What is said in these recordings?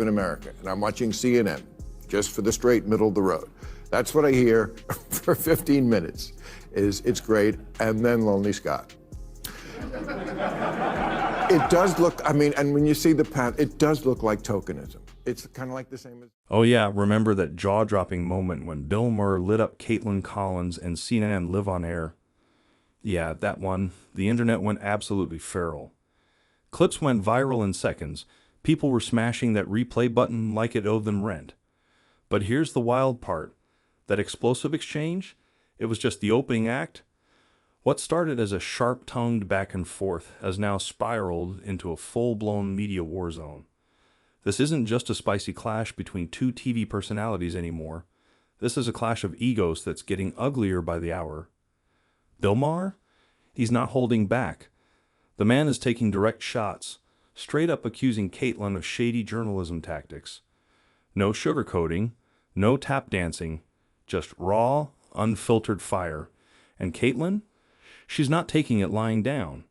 in America, and I'm watching CNN, just for the straight middle of the road. That's what I hear for 15 minutes, is it's great, and then Lonely Scott. It does look, I mean, and when you see the path, it does look like tokenism. It's kind of like the same as... Oh yeah, remember that jaw-dropping moment when Bill Maher lit up Kaitlan Collins and CNN Live on Air? Yeah, that one. The internet went absolutely feral. Clips went viral in seconds. People were smashing that replay button like it owed them rent. But here's the wild part. That explosive exchange? It was just the opening act. What started as a sharp-tongued back and forth has now spiraled into a full-blown media war zone. This isn't just a spicy clash between two TV personalities anymore. This is a clash of egos that's getting uglier by the hour. Bill Maher? He's not holding back. The man is taking direct shots, straight up accusing Kaitlan of shady journalism tactics. No sugarcoating, no tap dancing, just raw, unfiltered fire. And Kaitlan? She's not taking it lying down.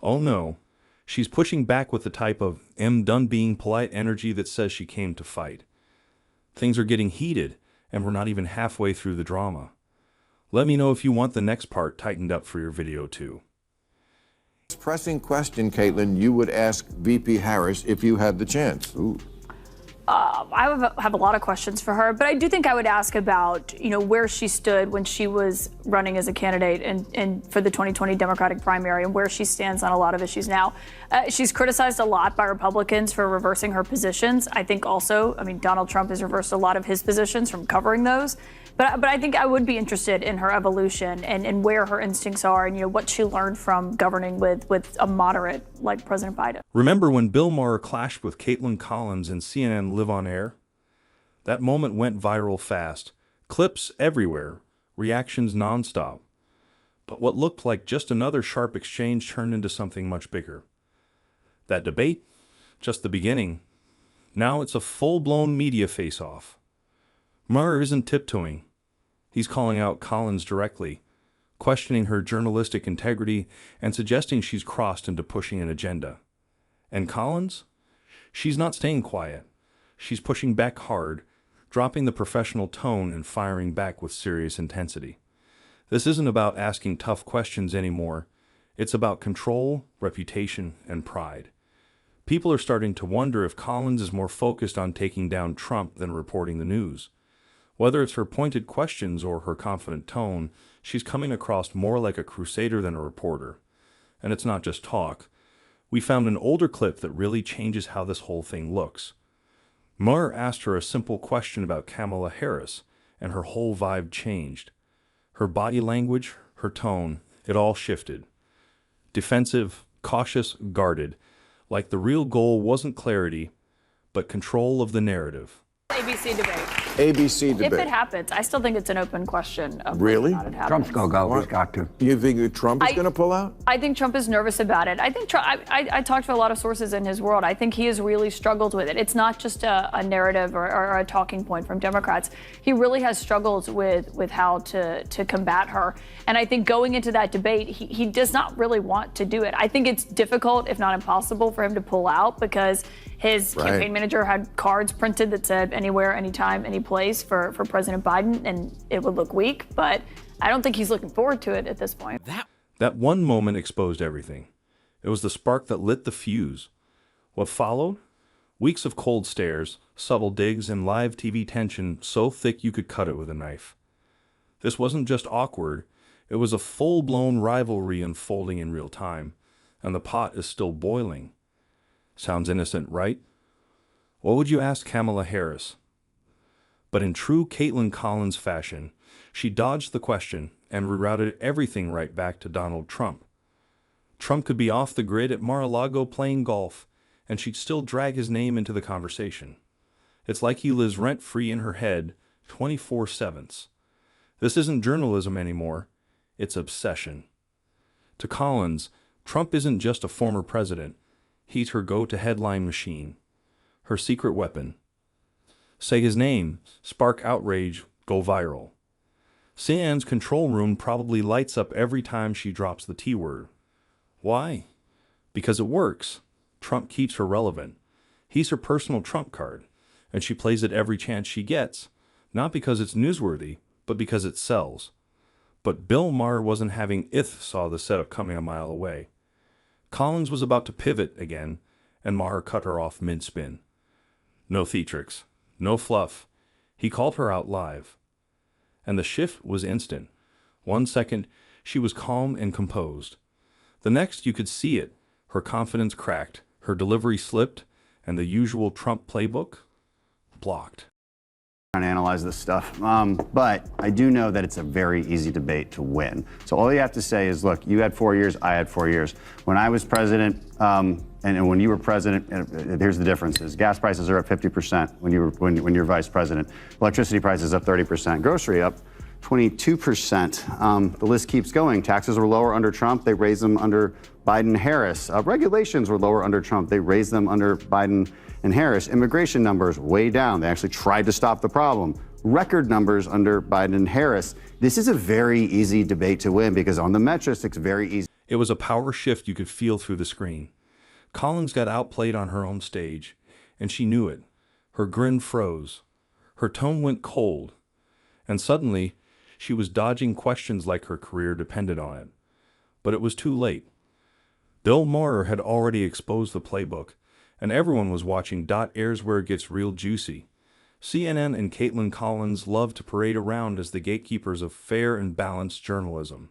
Oh no, she's pushing back with the type of done being polite energy that says she came to fight. Things are getting heated, and we're not even halfway through the drama. Let me know if you want the next part tightened up for your video too. Pressing question, Kaitlan, you would ask VP Harris if you had the chance. Ooh. I would have a lot of questions for her, but I do think I would ask about, where she stood when she was running as a candidate and for the 2020 Democratic primary and where she stands on a lot of issues now. She's criticized a lot by Republicans for reversing her positions. I think also, Donald Trump has reversed a lot of his positions from covering those. But I think I would be interested in her evolution and where her instincts are and what she learned from governing with a moderate like President Biden. Remember when Bill Maher clashed with Kaitlan Collins and CNN Live on Air? That moment went viral fast. Clips everywhere, reactions nonstop. But what looked like just another sharp exchange turned into something much bigger. That debate? Just the beginning. Now it's a full-blown media face-off. Maher isn't tiptoeing. He's calling out Collins directly, questioning her journalistic integrity and suggesting she's crossed into pushing an agenda. And Collins? She's not staying quiet. She's pushing back hard, dropping the professional tone and firing back with serious intensity. This isn't about asking tough questions anymore. It's about control, reputation, and pride. People are starting to wonder if Collins is more focused on taking down Trump than reporting the news. Whether it's her pointed questions or her confident tone, she's coming across more like a crusader than a reporter. And it's not just talk. We found an older clip that really changes how this whole thing looks. Maher asked her a simple question about Kamala Harris, and her whole vibe changed. Her body language, her tone, it all shifted. Defensive, cautious, guarded, like the real goal wasn't clarity, but control of the narrative. ABC debate. ABC debate. If it happens, I still think it's an open question. Really? Trump's going to go. He's got to. You think that Trump is going to pull out? I think Trump is nervous about it. I think Trump, I talked to a lot of sources in his world. I think he has really struggled with it. It's not just a narrative or a talking point from Democrats. He really has struggled with how to combat her. And I think going into that debate, he does not really want to do it. I think it's difficult, if not impossible, for him to pull out because his campaign manager had cards printed that said anywhere, anytime, any place for President Biden, and it would look weak, but I don't think he's looking forward to it at this point. That one moment exposed everything. It was the spark that lit the fuse. What followed? Weeks of cold stares, subtle digs, and live TV tension so thick you could cut it with a knife. This wasn't just awkward, it was a full-blown rivalry unfolding in real time, and the pot is still boiling. Sounds innocent, right? What would you ask Kamala Harris? But in true Kaitlan Collins fashion, she dodged the question and rerouted everything right back to Donald Trump. Trump could be off the grid at Mar-a-Lago playing golf, and she'd still drag his name into the conversation. It's like he lives rent-free in her head 24/7. This isn't journalism anymore, it's obsession. To Collins, Trump isn't just a former president. He's her go-to-headline machine, her secret weapon. Say his name, spark outrage, go viral. CNN's control room probably lights up every time she drops the T word. Why? Because it works. Trump keeps her relevant. He's her personal trump card, and she plays it every chance she gets, not because it's newsworthy, but because it sells. But Bill Maher wasn't having saw the setup coming a mile away. Collins was about to pivot again, and Maher cut her off mid-spin. No theatrics, no fluff. He called her out live. And the shift was instant. 1 second, she was calm and composed. The next, you could see it. Her confidence cracked, her delivery slipped, and the usual Trump playbook blocked. Trying to analyze this stuff, but I do know that it's a very easy debate to win. So all you have to say is, look, you had 4 years, I had 4 years. When I was president, and when you were president, here's the differences. Gas prices are up 50% when you're vice president. Electricity prices up 30%. Grocery up 22%. The list keeps going. Taxes were lower under Trump. They raised them under Biden and Harris. Regulations were lower under Trump. They raised them under Biden and Harris. Immigration numbers way down. They actually tried to stop the problem. Record numbers under Biden and Harris. This is a very easy debate to win because on the metrics, it's very easy. It was a power shift you could feel through the screen. Collins got outplayed on her own stage, and she knew it. Her grin froze. Her tone went cold. And suddenly, she was dodging questions like her career depended on it. But it was too late. Bill Maher had already exposed the playbook, and everyone was watching. Airs where it gets real juicy. CNN and Kaitlan Collins love to parade around as the gatekeepers of fair and balanced journalism.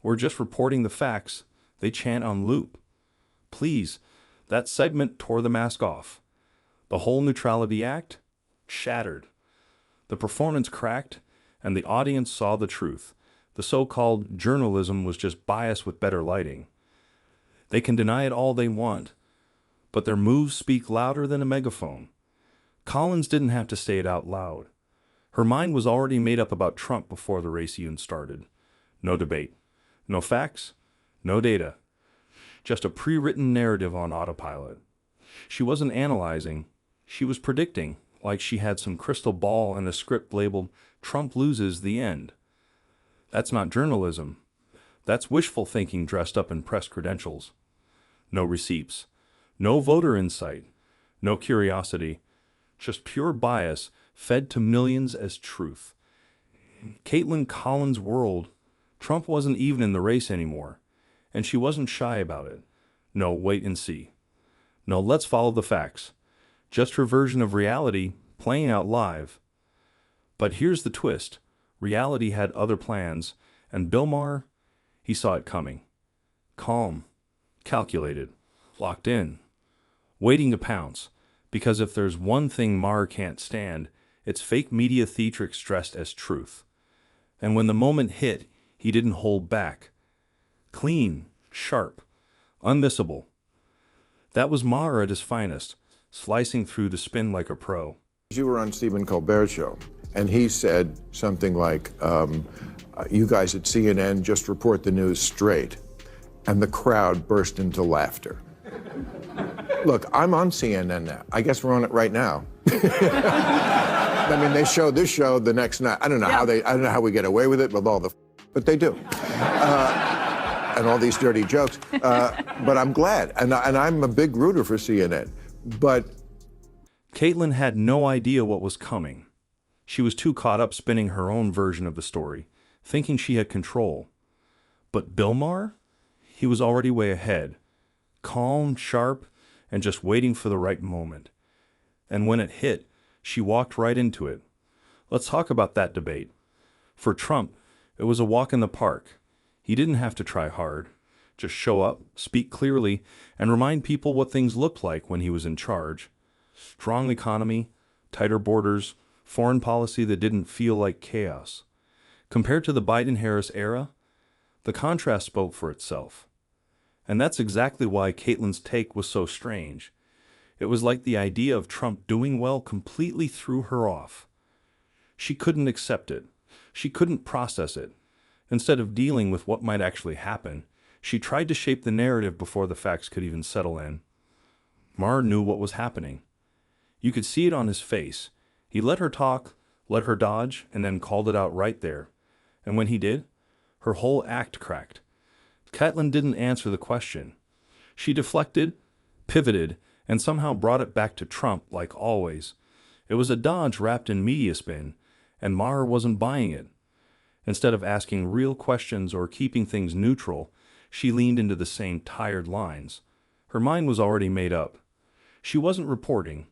We're just reporting the facts, they chant on loop. Please, that segment tore the mask off. The whole neutrality act shattered. The performance cracked, and the audience saw the truth. The so-called journalism was just biased with better lighting. They can deny it all they want, but their moves speak louder than a megaphone. Collins didn't have to say it out loud. Her mind was already made up about Trump before the race even started. No debate. No facts. No data. Just a pre-written narrative on autopilot. She wasn't analyzing. She was predicting, like she had some crystal ball and a script labeled, "Trump loses the end." That's not journalism. That's wishful thinking dressed up in press credentials. No receipts. No voter insight. No curiosity. Just pure bias fed to millions as truth. Kaitlan Collins' world, Trump wasn't even in the race anymore, and she wasn't shy about it. No, wait and see. No, let's follow the facts. Just her version of reality playing out live. But here's the twist. Reality had other plans, and Bill Maher, he saw it coming. Calm, calculated, locked in, waiting to pounce. Because if there's one thing Maher can't stand, it's fake media theatrics dressed as truth. And when the moment hit, he didn't hold back. Clean, sharp, unmissable. That was Maher at his finest, slicing through the spin like a pro. You were on Stephen Colbert's show, and he said something like, you guys at CNN just report the news straight. And the crowd burst into laughter. Look, I'm on CNN now. I guess we're on it right now. I mean, they show this show the next night. I don't know how we get away with it with all the, but they do. And all these dirty jokes. But I'm glad, and I'm a big rooter for CNN. But Kaitlan had no idea what was coming. She was too caught up spinning her own version of the story, thinking she had control. But Bill Maher? He was already way ahead. Calm, sharp, and just waiting for the right moment. And when it hit, she walked right into it. Let's talk about that debate. For Trump, it was a walk in the park. He didn't have to try hard. Just show up, speak clearly, and remind people what things looked like when he was in charge. Strong economy, tighter borders, foreign policy that didn't feel like chaos. Compared to the Biden-Harris era, the contrast spoke for itself. And that's exactly why Kaitlan's take was so strange. It was like the idea of Trump doing well completely threw her off. She couldn't accept it. She couldn't process it. Instead of dealing with what might actually happen, she tried to shape the narrative before the facts could even settle in. Maher knew what was happening. You could see it on his face. He let her talk, let her dodge, and then called it out right there. And when he did, her whole act cracked. Kaitlan didn't answer the question. She deflected, pivoted, and somehow brought it back to Trump like always. It was a dodge wrapped in media spin, and Maher wasn't buying it. Instead of asking real questions or keeping things neutral, she leaned into the same tired lines. Her mind was already made up. She wasn't reporting.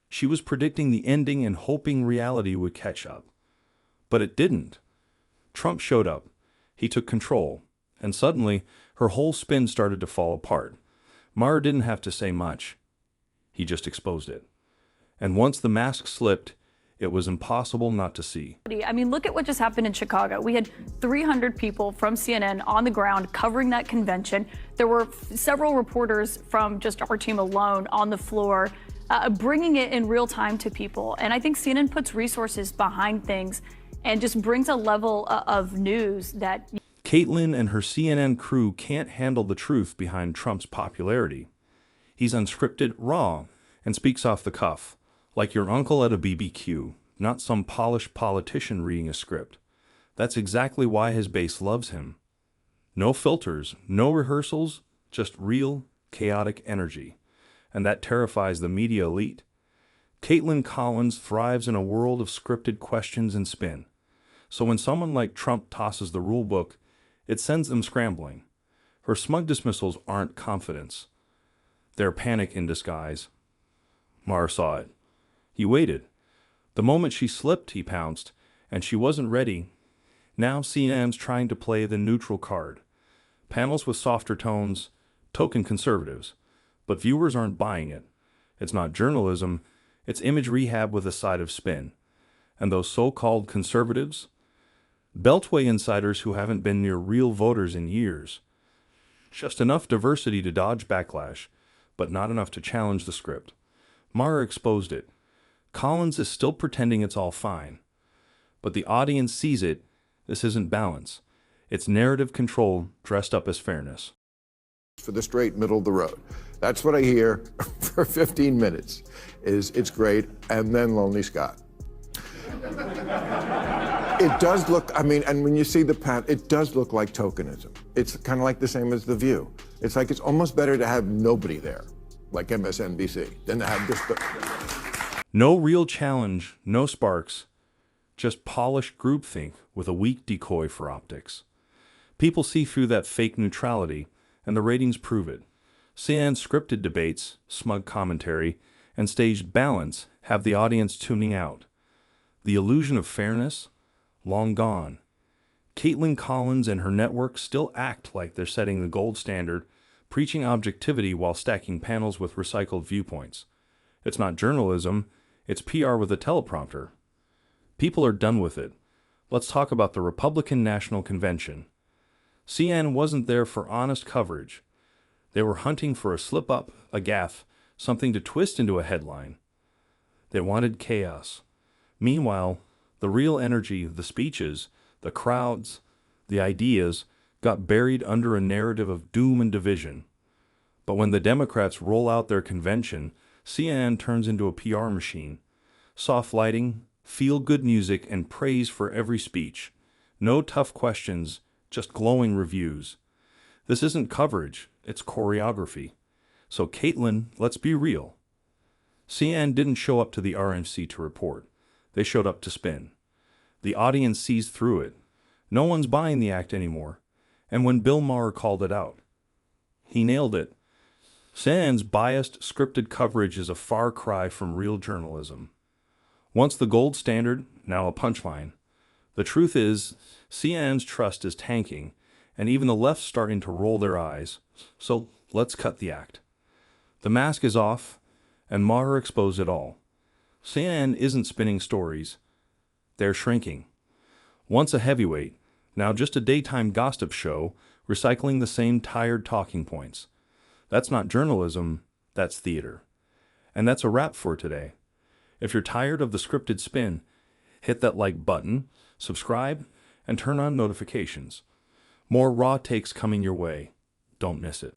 She was predicting the ending and hoping reality would catch up. But it didn't. Trump showed up. He took control. And suddenly, her whole spin started to fall apart. Maher didn't have to say much. He just exposed it. And once the mask slipped, it was impossible not to see. I mean, look at what just happened in Chicago. We had 300 people from CNN on the ground covering that convention. There were several reporters from just our team alone on the floor, bringing it in real time to people. And I think CNN puts resources behind things and just brings a level of news that... Kaitlan and her CNN crew can't handle the truth behind Trump's popularity. He's unscripted, raw, and speaks off the cuff, like your uncle at a BBQ, not some polished politician reading a script. That's exactly why his base loves him. No filters, no rehearsals, just real, chaotic energy. And that terrifies the media elite. Kaitlan Collins thrives in a world of scripted questions and spin. So when someone like Trump tosses the rule book, it sends them scrambling. Her smug dismissals aren't confidence. They're panic in disguise. Maher saw it. He waited. The moment she slipped, he pounced, and she wasn't ready. Now CNN's trying to play the neutral card. Panels with softer tones, token conservatives. But viewers aren't buying it. It's not journalism, it's image rehab with a side of spin. And those so-called conservatives? Beltway insiders who haven't been near real voters in years. Just enough diversity to dodge backlash, but not enough to challenge the script. Maher exposed it. Collins is still pretending it's all fine. But the audience sees it. This isn't balance. It's narrative control dressed up as fairness. For the straight middle of the road. That's what I hear for 15 minutes. It's great, and then Lonely Scott. It does look, I mean, and when you see the path, it does look like tokenism. It's kind of like the same as The View. It's like it's almost better to have nobody there, like MSNBC, than to have just the... No real challenge, no sparks, just polished groupthink with a weak decoy for optics. People see through that fake neutrality, and the ratings prove it. CNN's scripted debates, smug commentary, and staged balance have the audience tuning out. The illusion of fairness? Long gone. Kaitlan Collins and her network still act like they're setting the gold standard, preaching objectivity while stacking panels with recycled viewpoints. It's not journalism, it's PR with a teleprompter. People are done with it. Let's talk about the Republican National Convention. CNN wasn't there for honest coverage. They were hunting for a slip-up, a gaffe, something to twist into a headline. They wanted chaos. Meanwhile, the real energy, the speeches, the crowds, the ideas got buried under a narrative of doom and division. But when the Democrats roll out their convention, CNN turns into a PR machine. Soft lighting, feel-good music, and praise for every speech. No tough questions, just glowing reviews. This isn't coverage, it's choreography. So Kaitlan, let's be real. CNN didn't show up to the RNC to report. They showed up to spin. The audience sees through it. No one's buying the act anymore. And when Bill Maher called it out, he nailed it. CNN's biased, scripted coverage is a far cry from real journalism. Once the gold standard, now a punchline. The truth is, CNN's trust is tanking, and even the left's starting to roll their eyes. So let's cut the act. The mask is off, and Maher exposed it all. CNN isn't spinning stories. They're shrinking. Once a heavyweight, now just a daytime gossip show, recycling the same tired talking points. That's not journalism, that's theater. And that's a wrap for today. If you're tired of the scripted spin, hit that like button, subscribe, and turn on notifications. More raw takes coming your way. Don't miss it.